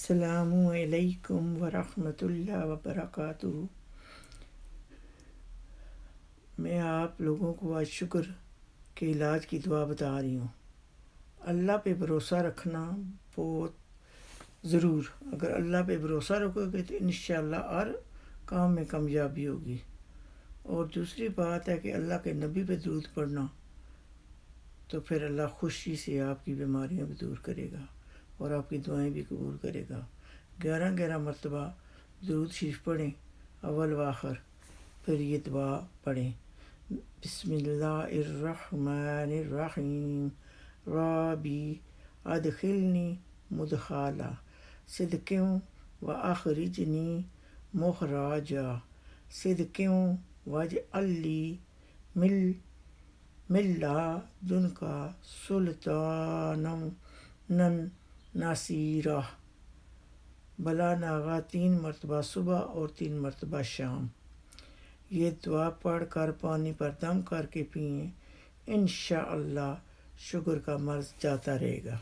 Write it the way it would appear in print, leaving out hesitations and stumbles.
السلام علیکم ورحمۃ اللہ وبرکاتہ۔ میں آپ لوگوں کو آج شکر کے علاج کی دعا بتا رہی ہوں۔ اللہ پہ بھروسہ رکھنا بہت ضرور، اگر اللہ پہ بھروسہ رکھو گے تو انشاءاللہ ہر کام میں کامیابی ہوگی۔ اور دوسری بات ہے کہ اللہ کے نبی پہ درود پڑھنا، تو پھر اللہ خوشی سے آپ کی بیماریاں بھی دور کرے گا اور آپ کی دعائیں بھی قبول کرے گا۔ 11 مرتبہ درود شریف پڑھیں اول و آخر، پھر یہ دعا پڑھیں: بسم اللہ الرحمن الرحیم، ربی ادخلنی مدخلا صدق و اخرجنی مخرجا صدق واجعل لی من لدنک سلطانا نصیرا۔ بلا ناغا 3 مرتبہ صبح اور 3 مرتبہ شام۔ یہ دعا پڑھ کر پانی پر دم کر کے پئیں، انشاءاللہ شوگر کا مرض جاتا رہے گا۔